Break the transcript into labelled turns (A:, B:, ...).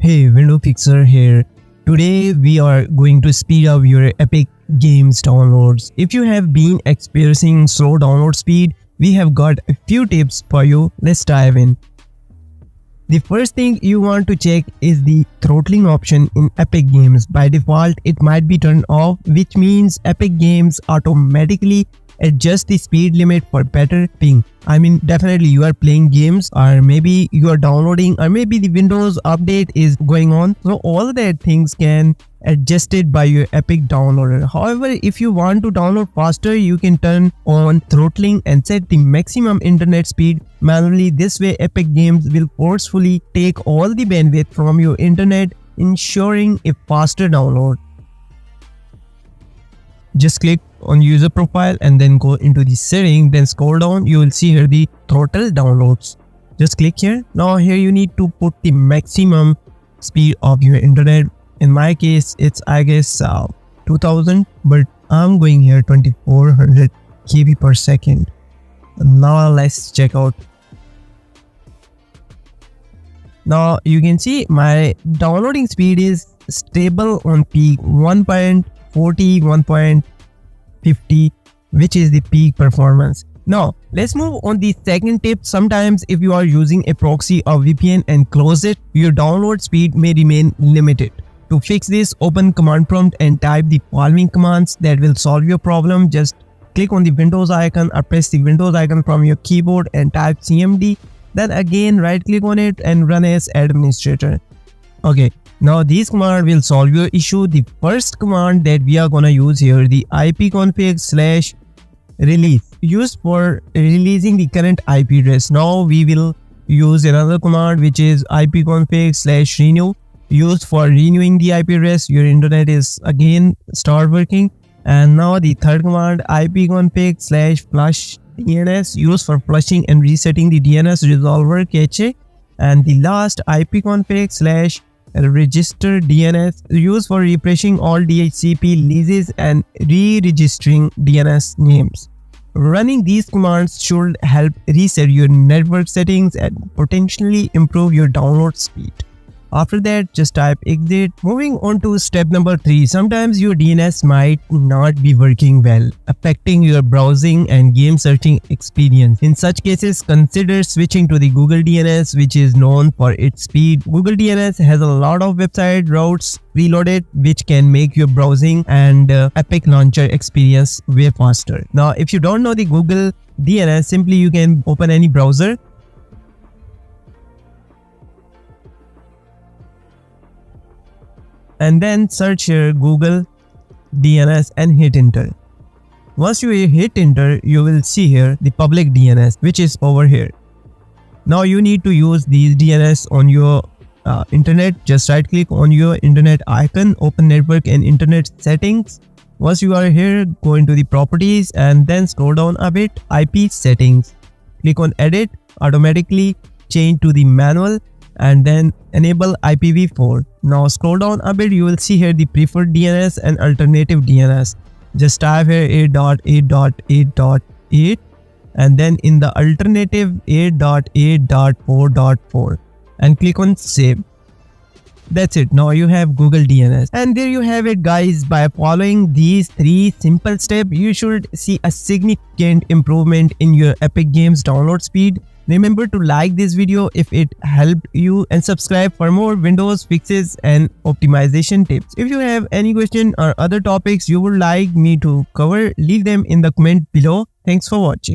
A: Hey, Window Fixer here. Today we are going to speed up your Epic Games downloads. If you have been experiencing slow download speed, we have got a few tips for you. Let's dive in. The first thing you want to check is the throttling option in Epic Games. By default, it might be turned off, which means Epic Games automatically adjust the speed limit for better ping. I mean, definitely you are playing games, or maybe you are downloading, or maybe the Windows update is going on. So all that things can adjusted by your Epic downloader. However, if you want to download faster, you can turn on throttling and set the maximum internet speed manually. This way Epic Games will forcefully take all the bandwidth from your internet, ensuring a faster download. Just click on user profile and then go into the setting, then scroll down. You will see here the throttle downloads. Just click here. Now here you need to put the maximum speed of your internet. In my case, it's I guess 2000, but I'm going here 2400 KB per second. Now let's check out. Now you can see my downloading speed is stable on peak 1.40, 1.50, which is the peak performance. Now let's move on the second tip. Sometimes if you are using a proxy or VPN and close it, your download speed may remain limited. To fix this, open command prompt and type the following commands that will solve your problem. Just click on the Windows icon or press the Windows icon from your keyboard and type cmd. Then again right click on it and run as administrator. Okay, now this command will solve your issue. The first command that we are gonna use here, the ipconfig/release, used for releasing the current IP address. Now we will use another command, which is ipconfig/renew, used for renewing the IP address. Your internet is again start working. And now the third command, ipconfig/flush DNS, used for flushing and resetting the DNS resolver cache. And the last, ipconfig/register DNS, used for refreshing all DHCP leases and re-registering DNS names. Running these commands should help reset your network settings and potentially improve your download speed. After that, just type exit. Moving on to step number 3. Sometimes your DNS might not be working well, affecting your browsing and game searching experience. In such cases, consider switching to the Google DNS, which is known for its speed. Google DNS has a lot of website routes preloaded, which can make your browsing and Epic launcher experience way faster. Now, if you don't know the Google DNS, simply you can open any browser and then search here Google DNS and hit enter. Once you hit enter, you will see here the public DNS, which is over here. Now you need to use these DNS on your internet. Just right click on your internet icon, open network and internet settings. Once you are here, go into the properties and then scroll down a bit, IP settings. Click on edit, automatically change to the manual and then enable IPv4. Now scroll down a bit, you will see here the preferred DNS and alternative DNS. Just type here 8.8.8.8 and then in the alternative 8.8.4.4 and click on save. That's it. Now you have Google DNS. And there you have it, guys. By following these 3 simple steps, you should see a significant improvement in your Epic Games download speed. Remember to like this video if it helped you and subscribe for more Windows fixes and optimization tips. If you have any question or other topics you would like me to cover, leave them in the comment below. Thanks for watching.